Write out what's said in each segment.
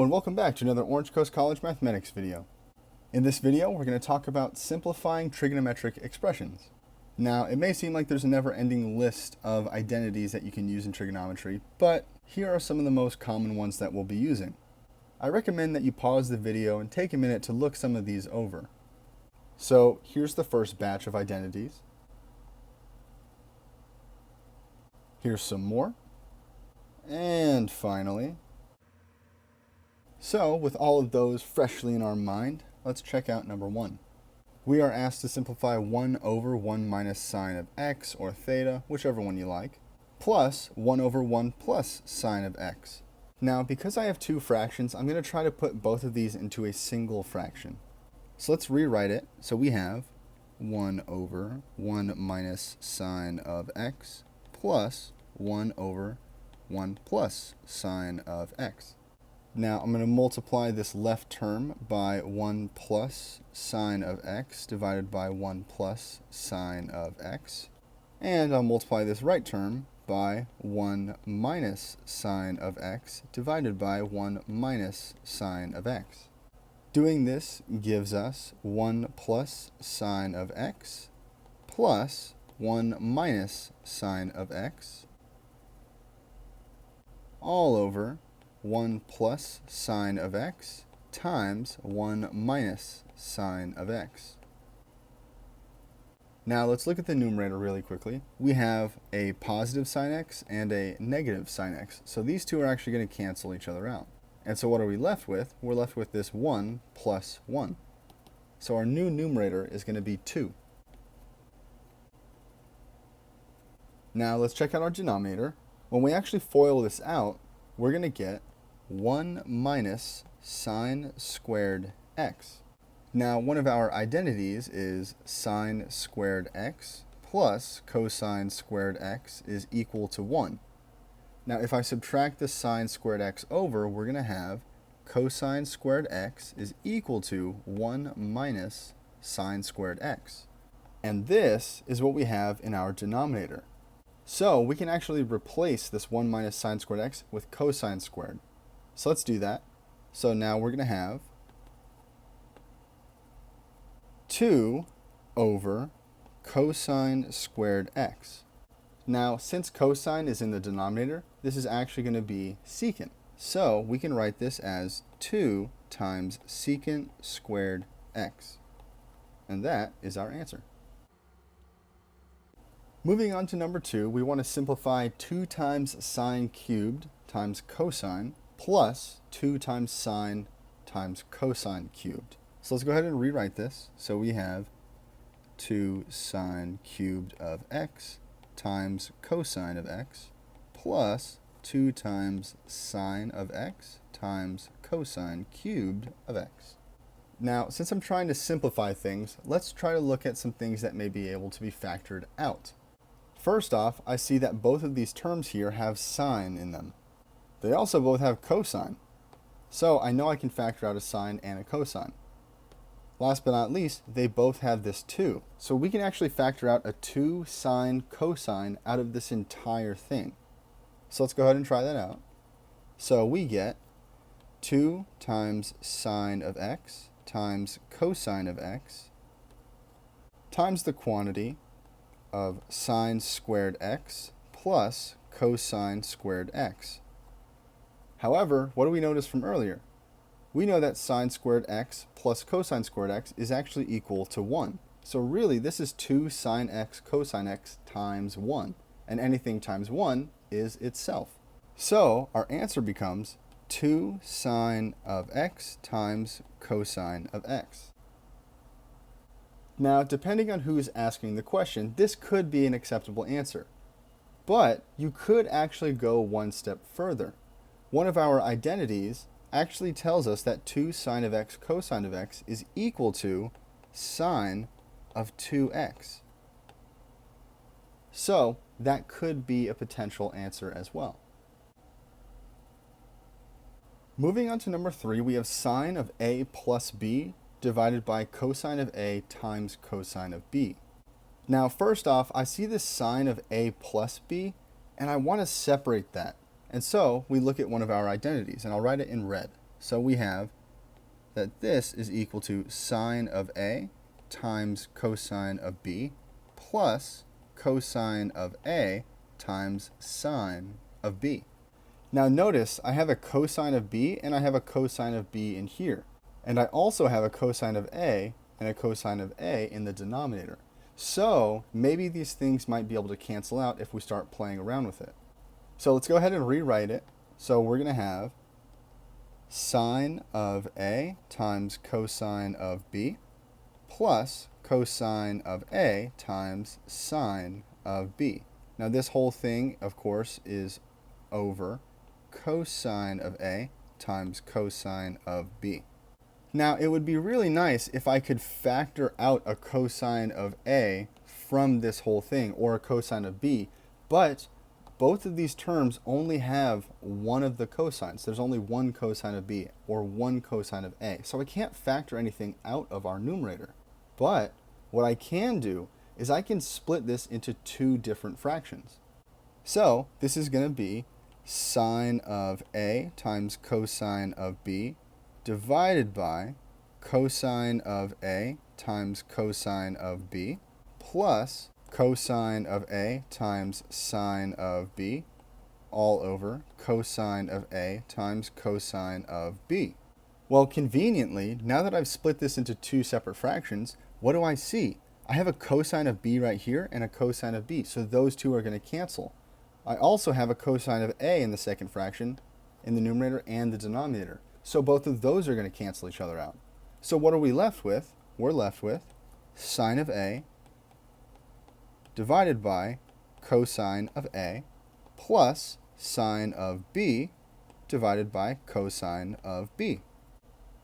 and welcome back to another Orange Coast College Mathematics video. In this video, we're going to talk about simplifying trigonometric expressions. Now, it may seem like there's a never-ending list of identities that you can use in trigonometry, but here are some of the most common ones that we'll be using. I recommend that you pause the video and take a minute to look some of these over. So, here's the first batch of identities. Here's some more. And finally, so with all of those freshly in our mind, let's check out number 1. We are asked to simplify 1 over 1 minus sine of x, or theta, whichever one you like, plus 1 over 1 plus sine of x. Now, because I have two fractions, I'm going to try to put both of these into a single fraction. So let's rewrite it. So we have 1 over 1 minus sine of x plus 1 over 1 plus sine of x. Now I'm going to multiply this left term by 1 plus sine of x divided by 1 plus sine of x. And I'll multiply this right term by 1 minus sine of x divided by 1 minus sine of x. Doing this gives us 1 plus sine of x plus 1 minus sine of x all over 1 plus sine of x times 1 minus sine of x. Now let's look at the numerator really quickly. We have a positive sine x and a negative sine x. So these two are actually going to cancel each other out. And so what are we left with? We're left with this 1 plus 1. So our new numerator is going to be 2. Now let's check out our denominator. When we actually FOIL this out, we're going to get 1 minus sine squared x. Now, one of our identities is sine squared x plus cosine squared x is equal to 1. Now, if I subtract the sine squared x over, we're going to have cosine squared x is equal to 1 minus sine squared x. And this is what we have in our denominator. So we can actually replace this 1 minus sine squared x with cosine squared. So let's do that. So now we're going to have 2 over cosine squared x. Now, since cosine is in the denominator, this is actually going to be secant. So we can write this as 2 times secant squared x. And that is our answer. Moving on to number 2, we want to simplify 2 times sine cubed times cosine plus 2 times sine times cosine cubed. So let's go ahead and rewrite this. So we have 2 sine cubed of x times cosine of x plus 2 times sine of x times cosine cubed of x. Now, since I'm trying to simplify things, let's try to look at some things that may be able to be factored out. First off, I see that both of these terms here have sine in them. They also both have cosine. So I know I can factor out a sine and a cosine. Last but not least, they both have this 2. So we can actually factor out a 2 sine cosine out of this entire thing. So let's go ahead and try that out. So we get 2 times sine of x times cosine of x times the quantity of sine squared x plus cosine squared x. However, what do we notice from earlier? We know that sine squared x plus cosine squared x is actually equal to 1. So really, this is 2 sine x cosine x times 1. And anything times 1 is itself. So our answer becomes 2 sine of x times cosine of x. Now, depending on who's asking the question, this could be an acceptable answer. But you could actually go one step further. One of our identities actually tells us that 2 sine of x cosine of x is equal to sine of 2x. So that could be a potential answer as well. Moving on to number 3, we have sine of a plus b divided by cosine of a times cosine of b. Now, first off, I see this sine of a plus b, and I want to separate that. And so we look at one of our identities, and I'll write it in red. So we have that this is equal to sine of A times cosine of B plus cosine of A times sine of B. Now notice I have a cosine of B and I have a cosine of B in here. And I also have a cosine of A and a cosine of A in the denominator. So maybe these things might be able to cancel out if we start playing around with it. So let's go ahead and rewrite it. So we're going to have sine of A times cosine of B plus cosine of A times sine of B. Now this whole thing, of course, is over cosine of A times cosine of B. Now it would be really nice if I could factor out a cosine of A from this whole thing, or a cosine of B, but both of these terms only have one of the cosines. There's only one cosine of B or one cosine of A. So I can't factor anything out of our numerator. But what I can do is I can split this into two different fractions. So this is going to be sine of A times cosine of B divided by cosine of A times cosine of B plus cosine of A times sine of B all over cosine of A times cosine of B. Well, conveniently, now that I've split this into two separate fractions, what do I see? I have a cosine of B right here and a cosine of B, so those two are going to cancel. I also have a cosine of A in the second fraction in the numerator and the denominator, so both of those are going to cancel each other out. So what are we left with? We're left with sine of A divided by cosine of A plus sine of B divided by cosine of B.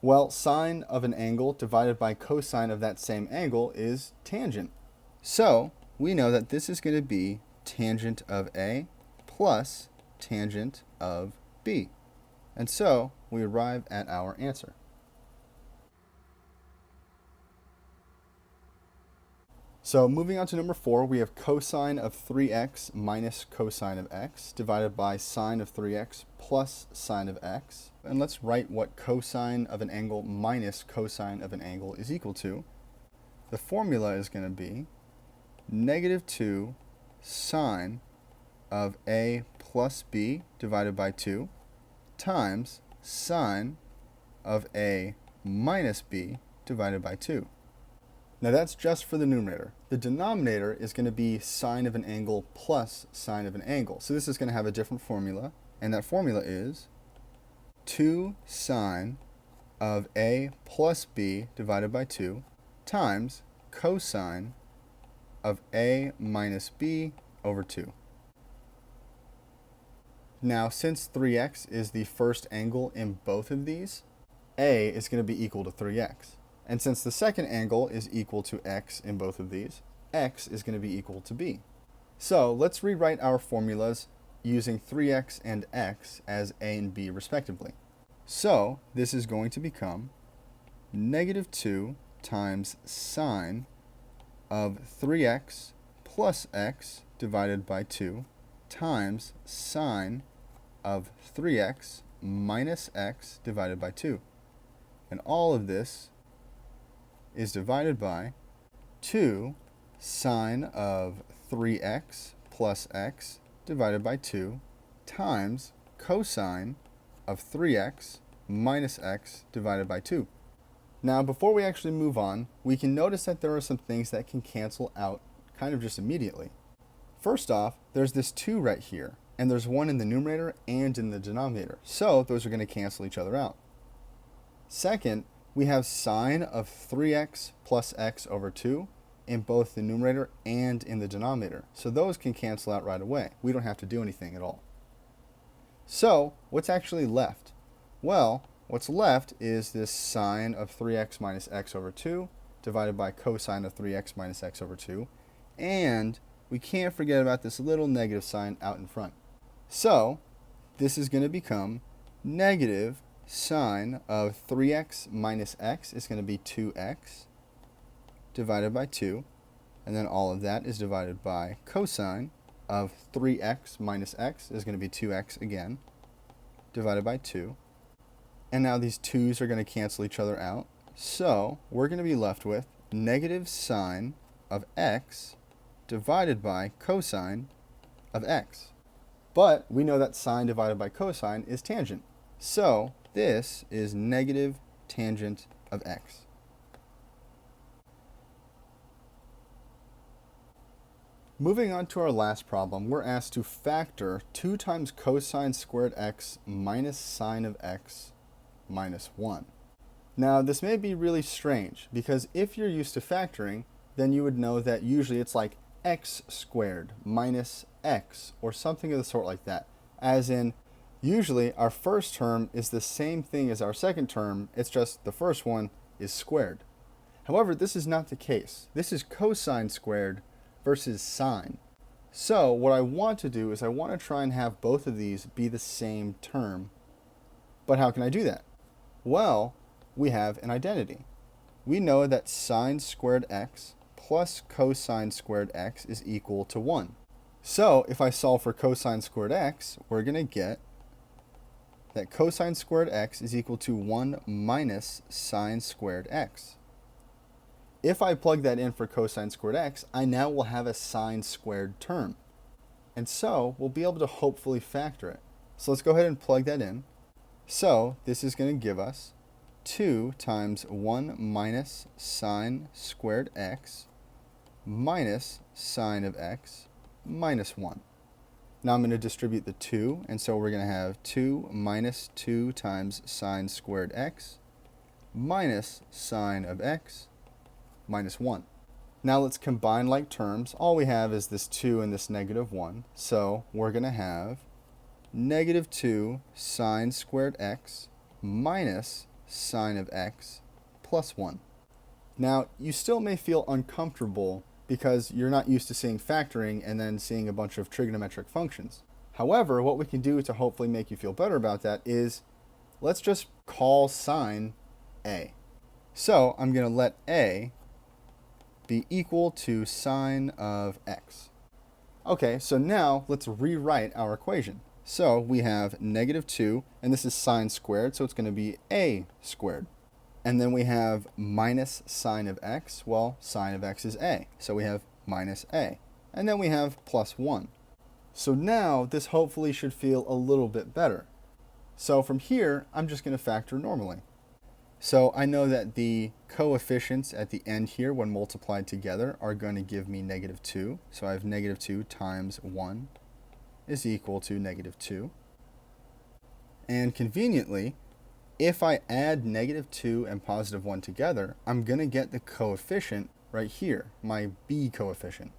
Well, sine of an angle divided by cosine of that same angle is tangent. So we know that this is going to be tangent of A plus tangent of B. And so we arrive at our answer. So moving on to number 4, we have cosine of 3x minus cosine of x divided by sine of 3x plus sine of x. And let's write what cosine of an angle minus cosine of an angle is equal to. The formula is going to be negative 2 sine of A plus B divided by 2 times sine of A minus B divided by 2. Now that's just for the numerator. The denominator is going to be sine of an angle plus sine of an angle. So this is going to have a different formula, and that formula is 2 sine of A plus B divided by 2 times cosine of A minus B over 2. Now, since 3x is the first angle in both of these, A is going to be equal to 3x. And since the second angle is equal to x in both of these, x is going to be equal to b. So let's rewrite our formulas using 3x and x as a and b respectively. So this is going to become negative 2 times sine of 3x plus x divided by 2 times sine of 3x minus x divided by 2. And all of this is divided by 2 sine of 3x plus x divided by 2 times cosine of 3x minus x divided by 2. Now, before we actually move on, we can notice that there are some things that can cancel out kind of just immediately. First off, there's this 2 right here, and there's 1 in the numerator and in the denominator, so those are going to cancel each other out. Second, we have sine of 3x plus x over 2 in both the numerator and in the denominator. So those can cancel out right away. We don't have to do anything at all. So what's actually left? Well, what's left is this sine of 3x minus x over 2 divided by cosine of 3x minus x over 2. And we can't forget about this little negative sign out in front. So this is going to become negative sine of 3x minus x is going to be 2x divided by 2, and then all of that is divided by cosine of 3x minus x is going to be 2x again, divided by 2, And now these 2's are going to cancel each other out. So we're going to be left with negative sine of x divided by cosine of x. But we know that sine divided by cosine is tangent. So this is negative tangent of x. Moving on to our last problem, we're asked to factor 2 times cosine squared x minus sine of x minus 1. Now this may be really strange because if you're used to factoring, then you would know that usually it's like x squared minus x or something of the sort like that. As in, usually our first term is the same thing as our second term, it's just the first one is squared. However, this is not the case. This is cosine squared versus sine. So what I want to do is I want to try and have both of these be the same term. But how can I do that? Well, we have an identity. We know that sine squared x plus cosine squared x is equal to 1. So if I solve for cosine squared x, we're going to get that cosine squared x is equal to 1 minus sine squared x. If I plug that in for cosine squared x, I now will have a sine squared term. And so we'll be able to hopefully factor it. So let's go ahead and plug that in. So this is going to give us 2 times 1 minus sine squared x minus sine of x minus 1. Now I'm going to distribute the 2, and so we're going to have 2 minus 2 times sine squared x minus sine of x minus 1. Now let's combine like terms. All we have is this 2 and this negative 1. So we're going to have negative 2 sine squared x minus sine of x plus 1. Now you still may feel uncomfortable because you're not used to seeing factoring and then seeing a bunch of trigonometric functions. However, what we can do to hopefully make you feel better about that is let's just call sine a. So I'm going to let a be equal to sine of x. Okay, so now let's rewrite our equation. So we have negative 2, and this is sine squared, so it's going to be a squared. And then we have minus sine of x. Well, sine of x is a, so we have minus a. And then we have plus 1. So now this hopefully should feel a little bit better. So from here, I'm just going to factor normally. So I know that the coefficients at the end here, when multiplied together, are going to give me negative 2. So I have negative 2 times 1 is equal to negative 2. And conveniently, if I add negative 2 and positive 1 together, I'm going to get the coefficient right here, my b coefficient.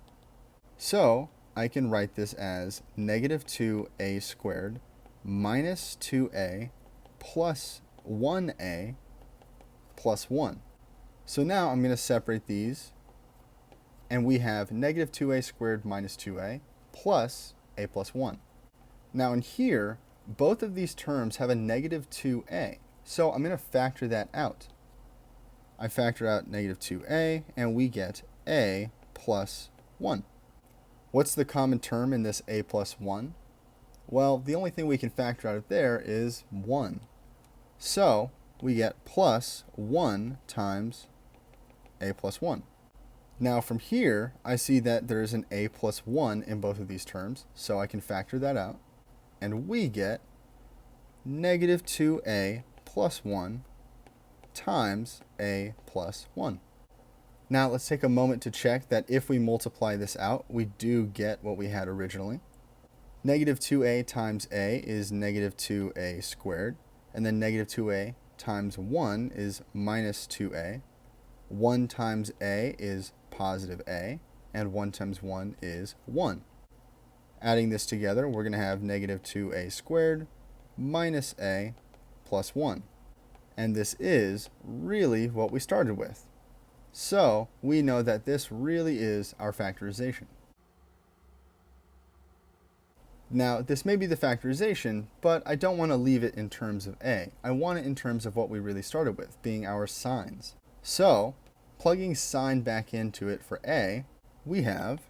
So I can write this as negative 2a squared minus 2a plus 1a plus 1. So now I'm going to separate these, and we have negative 2a squared minus 2a plus a plus 1. Now in here, both of these terms have a negative 2a, so I'm going to factor that out. I factor out negative 2a, and we get a plus 1. What's the common term in this a plus 1? Well, the only thing we can factor out of there is 1. So we get plus 1 times a plus 1. Now from here, I see that there is an a plus 1 in both of these terms, so I can factor that out. And we get negative 2a plus 1 times a plus 1. Now let's take a moment to check that if we multiply this out, we do get what we had originally. Negative 2a times a is negative 2a squared, and then negative 2a times 1 is minus 2a. 1 times a is positive a, and 1 times 1 is 1. Adding this together, we're going to have negative 2a squared minus a plus 1. And this is really what we started with. So we know that this really is our factorization. Now, this may be the factorization, but I don't want to leave it in terms of a. I want it in terms of what we really started with, being our sines. So, plugging sine back into it for a, we have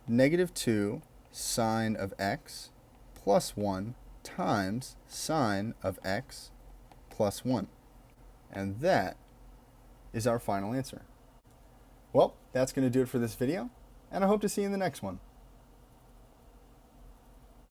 negative 2 sine of x plus 1 times sine of x plus 1. And that is our final answer. Well, that's going to do it for this video, and I hope to see you in the next one.